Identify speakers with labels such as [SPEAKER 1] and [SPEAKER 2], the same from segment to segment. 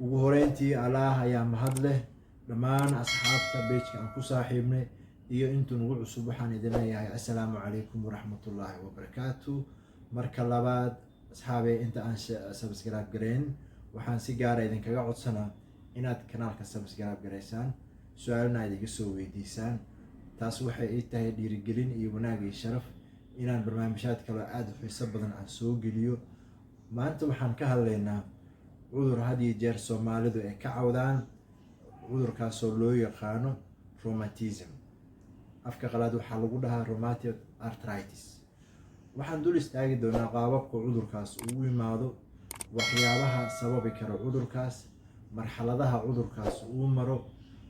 [SPEAKER 1] ugu horeyntii Allah ayaa mahad leh. dhammaan asxaabta page-ka aan ku saaxiibnay iyo intuu nagu cusub waxaan idin leeyahay assalaamu calaykum waraxmatullaahi wabarakaatu. marka labaad asxaabey inta aan subscribe gareyn waxaan si gaara idinkaga codsanaa inaad kanaalka subscribe gareysaan, su-aalna aad iga soo weydiisaan. taas waxay ii tahay dhiirigelin iyo wanaag iyo sharaf inaan barnaamijyaad kale aada u xiiso badan aan soo geliyo. maanta waxaan ka hadlaynaa cudur had iyo jeer soomaalidu ay ka cawdaan, cudurkaasoo loo yaqaano rheumatism. afka qalaad waxaa lagu dhahaa rheumatoid arthritis. waxaan dul istaagi doonaa qaababka cudurkaas ugu yimaado, waxyaabaha sababi kara cudurkaas, marxaladaha cudurkaas uu maro,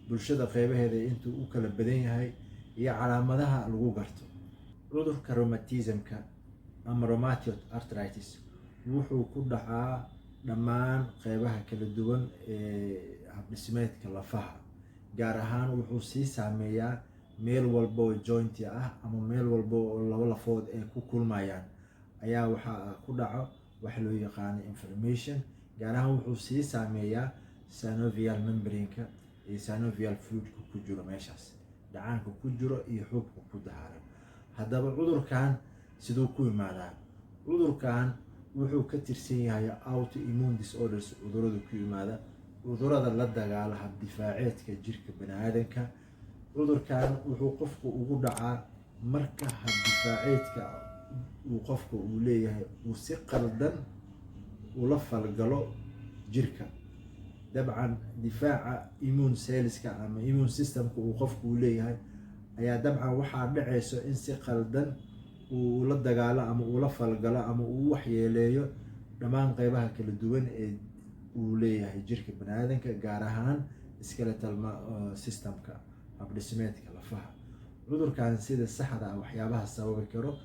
[SPEAKER 1] bulshada qeybaheeda intuu u kala badan yahay, iyo calaamadaha lagu garto. cudurka rheumatismka ama rheumatoid arthritis wuxuu ku dhacaa dhammaan qeybaha kala duwan ee habdhismeedka lafaha. gaar ahaan wuxuu sii saameeyaa meel walba oo jointi ah ama meel walba oo laba lafood ay ku kulmayaan ayaa waxaa ku dhaco wax loo yaqaano inflammation. gaar ahaan wuxuu sii saameeyaa synovial membrane-ka iyo synovial fluid-ka ku jiro meeshaas, dhacaanka ku jiro iyo xuubka ku dahaaran. haddaba cudurkan siduu ku yimaadaa? cudurkan wuxuu ka tirsan yahay autoimmune disorders, cudurada ku yimaada, cudurada la dagaala habdifaaceedka jirka baniaadanka. cudurkan wuxuu qofku ugu dhacaa marka habdifaaceedka uu qofka uu leeyahay uu si qaldan ula falgalo jirka. dabcan difaaca immune cellska ama immune systemka uu qofku uu leeyahay ayaa dabcan waxaa dhacayso in si qaldan uu la dagaalo ama uu la falgalo ama uu waxyeeleeyo dhammaan qeybaha kala duwan ee uu leeyahay jirka baniaadanka, gaar ahaan skeletal systemka habdhismeedka lafaha. cudurkan sida saxda ah waxyaabaha sababi karo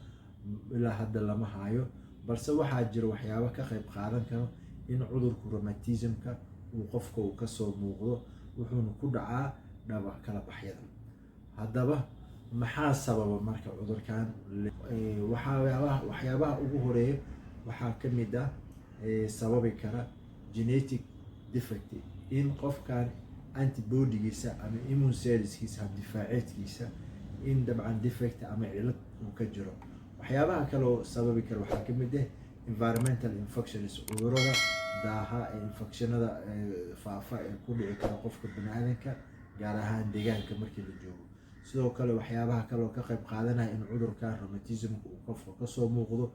[SPEAKER 1] ilaa hadda lama hayo, balse waxaa jira waxyaabo ka qeyb qaadan karo in cudurka rheumatismka uu qofka uu kasoo muuqdo, wuxuuna ku dhacaa dhaawac kala baxyada. haddaba maxaa sababa marka cudurkan? waxyaabaha ugu horeeya waxaa ka mid ah sababi kara genetic defect, in qofkan antibodygiisa ama immune cellskiisa habdifaaceedkiisa in dabcan defect ama cilad uu ka jiro. waxyaabaha kaloo sababi kara waxaa ka mid ah environmental infections, cudurada daaha ee infectionada faafa ee ku dhici kara qofka baniaadanka, gaar ahaan deegaanka markii la joogo. sidoo kale waxyaabaha kaloo ka qeyb qaadanaya in cudurkan rheumatismka uu qofka kasoo muuqdo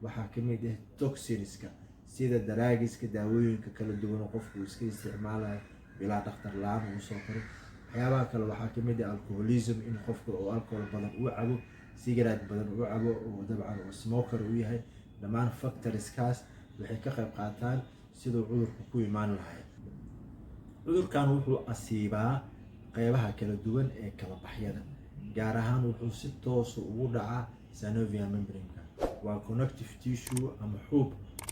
[SPEAKER 1] waxaa ka mid ah toxinska, sida daraagiska, daawooyinka kala duwan oo qofku uu iska isticmaalayo bilaa dhakhtar la-aan uu soo karo. waxyaabaha kale waxaa ka mid ah alcoholism, in qofka oo alcohol badan uu cabo, sigareet badan uu cabo, oo dabcan uu smoker u yahay. dhammaan factorieskaas waxay ka qeyb qaataan siduu cudurku ku imaan lahay. cudurkan wuxuu asiibaa qeybaha kala duwan ee kala baxyada, gaar ahaan wuxuu si toosa ugu dhacaa synovial membrane-ka. waa connective tissue ama xuub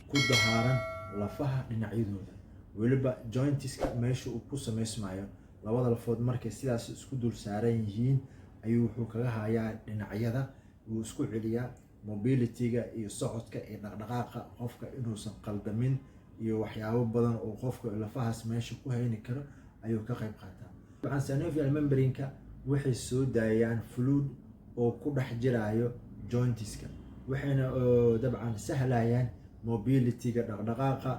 [SPEAKER 1] ku dahaaran lafaha dhinacyadooda, weliba jointiska meesha uu ku samaysmayo. labada lafood markay sidaas isku dul saaran yihiin ayuu wuxuu kaga hayaa dhinacyada, wuu isku celiyaa mobility-ga iyo socodka iyo dhaqdhaqaaqa qofka inuusan qaldamin, iyo waxyaabo badan oo qofka lafahaas meesha ku hayni karo ayuu ka qeyb qaataa. dabcan synovial membrane-ka waxay soo daayaan fluid oo ku dhex jirayo jointiska, waxayna dabcan sahlayaan mobility-ga, dhaqdhaqaaqa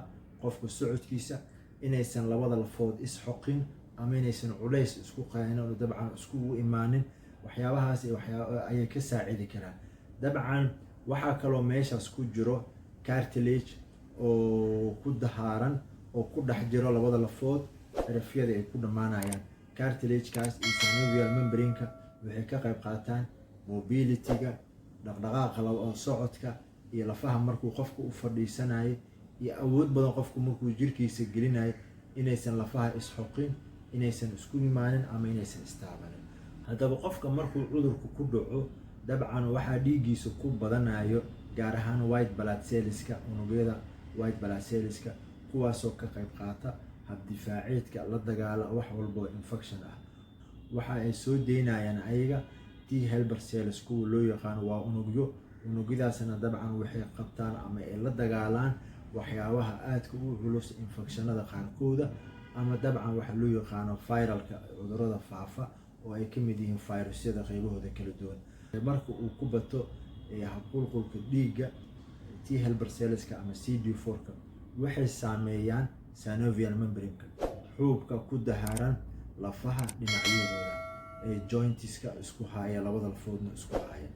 [SPEAKER 1] qofka socodkiisa, inaysan labada lafood isxoqin ama inaysan culays isku qaanin, dabcan iskugu imaanin. waxyaabahaas ayay ka saacidi karaan. dabcan waxaa kaloo meeshaas ku jiro cartilage oo ku dahaaran oo ku dhex jiro labada lafood cirifyada ay ku dhammaanayaan. cartilagekaas iyo synovial membrane-ka waxay ka qeyb qaataan mobility-ga, dhaqdhaqaaqa socodka iyo lafaha markuu qofka u fadhiisanayo, iyo awood badan qofku markuu jirkiisa gelinayo inaysan lafaha isxoqin, inaysan isku imaanin ama inaysan istaabanin. haddaba qofka markuu cudurku ku dhaco dabcan waxaa dhiiggiisa ku badanayo, gaar ahaan white blood cellska, unugyada white blood cellska, kuwaasoo ka qeyb qaata habdifaaceedka la dagaala wax walbo infection ah. waxa ay soo deynayaan ayaga T helper cells kuwa loo yaqaan waa unugyo. unugyadaasna dabcan waxay qabtaan ama ay la dagaalaan waxyaabaha aadka u culus infectionada qaarkooda ama dabcan waxa loo yaqaano viralka cudurada faafa oo ay ka mid yihiin fayrusyada qaybahooda kala duwan. Marka uu ku bato habqulqulka dhiigga T helper cellska ama CD4ka waxay saameeyaan synovial membrane-ka, xuubka ku dahaaran lafaha dhinacyadooda ee jointiska isku haya, labada lafoodna isku haya.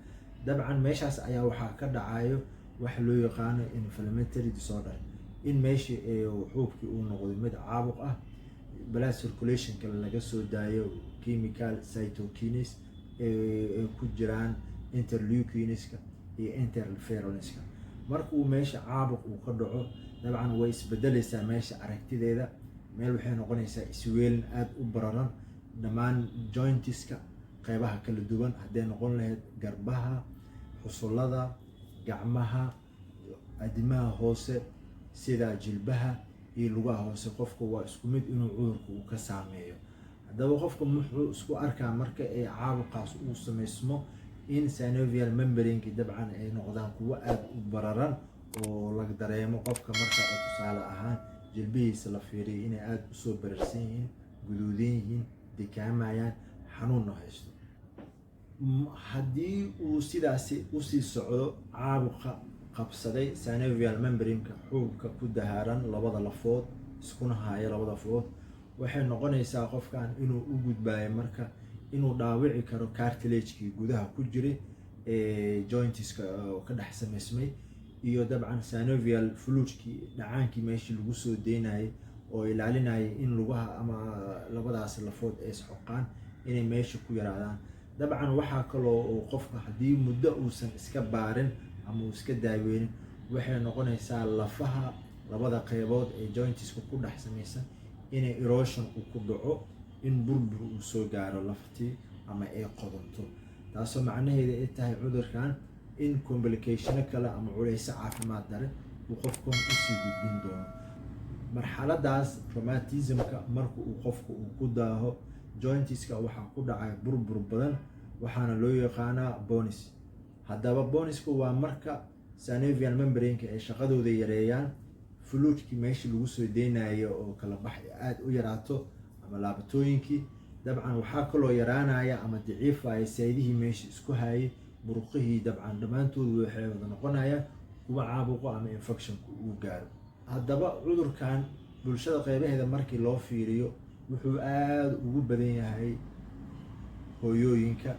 [SPEAKER 1] dabcan meeshaas ayaa waxaa ka dhacayo wax loo yaqaano inflammatory disorder, in meeshii xuubkii uu noqday mid caabuq ah, blood circulation-ka laga soo daayo chemical cytokines ee ku jiraan interleukinska iyo interferonska. marka uu meesha caabuq uu ka dhaco dabcan way isbedelaysaa meesha aragtideeda, meel waxay noqonaysaa isweelin aad u bararan dhammaan jointiska qaybaha kala duwan, hadday noqon lahayd garbaha, xusullada, gacmaha, adimaha hoose sida jilbaha iyo lugaha hoose. qofka waa isku mid inuu cudurku uu ka saameeyo. haddaba qofka muxuu isku arkaa marka ay caabuqaas uu samaysmo in synovial membrane-ki dabcan ay noqdaan kuwo aad u bararan oo laga dareemo qofka marka ay tusaale ahaan jilbihiisa la fiiriyo inay aad usoo bararsan yihiin, guduudan yihiin, dekaamayaan, xanuunna haysto. haddii uu sidaasi usii socdo caabuqa qabsaday synovial membrane-ka, xuubka ku dahaaran labada lafood iskuna haya labada lafood, waxay noqonaysaa qofkan inuu u gudbaayo marka inuu dhaawici karo cartilage-kii gudaha ku jiray jointiska ka dhex samaysmay, iyo dabcan synovial fluid-kii dhacaankii meeshii lagu soo deynayay oo ilaalinayay in lugaha ama labadaas lafood ay isxoqaan inay meesha ku yaraadaan. dabcan waxaa kaloo oo qofka haddii muddo uusan iska baarin ama uu iska daaweynin, waxay noqonaysaa lafaha labada qaybood ee jointiska ku dhex samaysan inay erosion uu ku dhaco, in burbur uu soo gaaro laftii ama ay qodonto, taasoo macnaheeda ay tahay cudurkan in complicationo kale ama culeyso caafimaad dare uu qofkan usii gudbin doono. marxaladaas rheumatism-ka marka uu qofku uu ku daaho jointiska waxaa ku dhacaya burbur badan, waxaana loo yaqaanaa bonis. haddaba bonisku waa marka synovial membrane-ka ay shaqadooda yareeyaan, fluidkii meeshii lagu soo deynayo oo kala bax aad u yaraato ama laabatooyinkii. dabcan waxaa kaloo yaraanaya ama daciifaya saydihii meeshii isku hayay, muruqihii dabcan dhammaantoodu waxay wada noqonayaan kuwa caabuqo ama infectionku uu gaaro. haddaba cudurkan bulshada qaybaheeda markii loo fiiriyo wuxuu aad ugu badan yahay hooyooyinka,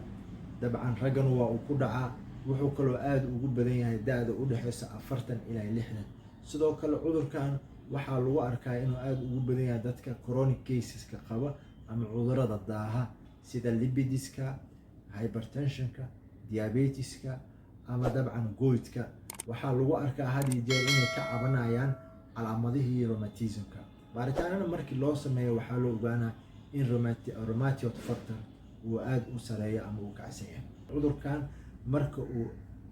[SPEAKER 1] dabcan raggan waa uu ku dhacaa. wuxuu kaloo aad ugu badan yahay da-da u dhexeysa 40 ilaa 60. sidoo kale cudurkan waxaa lagu arkaa inuu aad ugu badan yahay dadka chronic caseska qaba ama cudurada daaha sida lipidiska, hypertensionka, diabetiska ama dabcan goydka. waxaa lagu arkaa had iyo jeer inay ka cabanayaan calaamadihii rheumatism-ka. baaritaanana markii loo sameeyo waxaa loo ogaanaa in rheumatoid factor uu aad u sareeyo ama uu kacsan yahay. cudurkan marka uu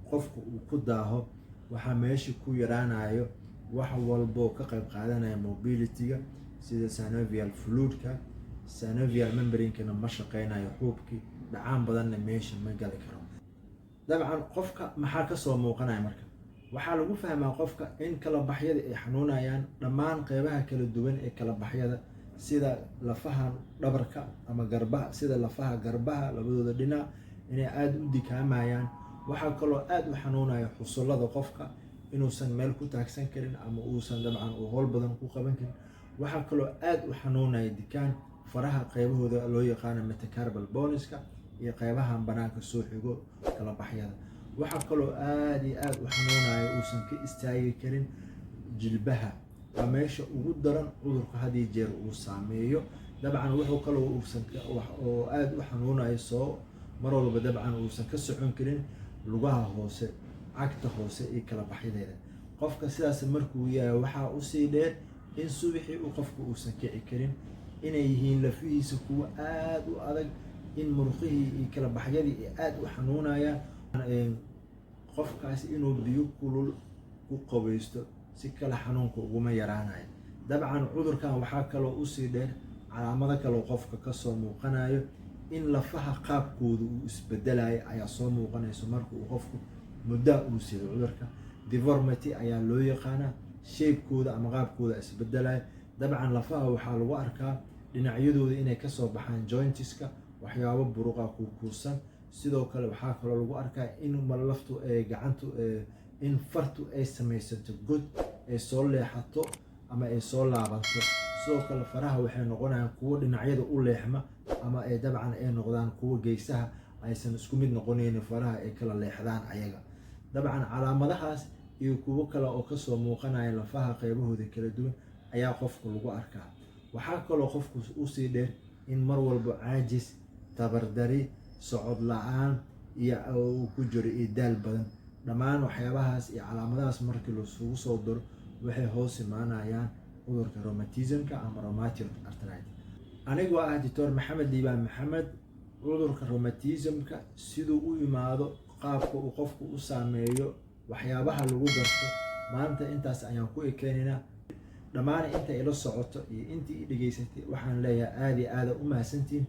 [SPEAKER 1] qofku uu ku daaho waxaa meesha ku yaraanayo wax walbo ka qayb qaadanaya mobility-ga sida synovial fluid-ka, synovial membrane-kana ma shaqeynayo, xuubkii dhacaan badanna meesha ma gali karo. dabcan qofka maxaa kasoo muuqanaya marka? waxaa lagu fahmaa qofka in kala baxyada ay xanuunayaan dhammaan qaybaha kala duwan ee kala baxyada, sida lafaha dhabarka ama garbaha, sida lafaha garbaha labadooda dhinac inay aad u dikaamayaan. waxaa kaloo aad u xanuunaya xusullada qofka, inuusan meel ku taagsan karin ama uusan dabcan uu howl badan ku qaban karin. waxaa kaloo aad u xanuunaya dikaan faraha qaybahooda loo yaqaano metacarpal boneska iyo qaybahan banaanka soo xigo kala baxyada. waxaa kaloo aad iyo aad u xanuunaya uusan ka istaagi karin jilbaha, waa meesha ugu daran cudurka had iyo jeer uu saameeyo. dabcan wuxuu kaloo oo aad u xanuunayo soo mar walba dabcan uusan ka socon karin lugaha hoose, cagta hoose iyo kala baxyadeeda. qofka sidaas markuu yahay waxaa usii dheer in subaxii uu qofku uusan kici karin, inay yihiin lafihiisa kuwa aad u adag, in muruqihii iyo kala baxyadii aad u xanuunayaan. qofkaasi inuu biyo kulul ku qabaysto si kale xanuunka uguma yaraanayo. dabcan cudurkan waxaa kaloo usii dheer calaamado kaloo qofka kasoo muuqanayo, in lafaha qaabkooda uu isbedelayo ayaa soo muuqanayso marka uu qofku muddo uu sido cudurka. deformity ayaa loo yaqaanaa, shape-kooda ama qaabkooda isbedelaya. dabcan lafaha waxaa lagu arkaa dhinacyadooda inay kasoo baxaan jointiska waxyaabo buruqa kuursan. sidoo kale waxaa kaloo lagu arkaa in laftu gacantu in fartu ay samaysato god ay soo leexato ama ay soo laabanto. sidoo kale faraha waxay noqonayaan kuwo dhinacyada u leexma ama ay dabcan ay noqdaan kuwo geesaha aysan isku mid noqonayn, faraha ay kala leexdaan ayaga. dabcan calaamadahaas iyo kuwo kale oo kasoo muuqanaya lafaha qaybahooda kala duwan ayaa qofka lagu arkaa. waxaa kaloo qofku usii dheer in mar walba caajis, tabardari, socod la-aan iyo uu ku jiro iyo daal badan. dhammaan waxyaabahaas iyo calaamadahaas markii laisugu soo daro waxay hoos imaanayaan cudurka rheumatismka ama rheumatoid arthritis. anigoo ah Dr. Maxamed Liibaan Maxamed. cudurka rheumatismka siduu u imaado, qaabka uu qofku u saameeyo, waxyaabaha lagu garto, maanta intaas ayaan ku ekeenaynaa. dhammaan inta ila socoto iyo intii i dhageysatay waxaan leeyahay aad iyo aad u mahadsantiin.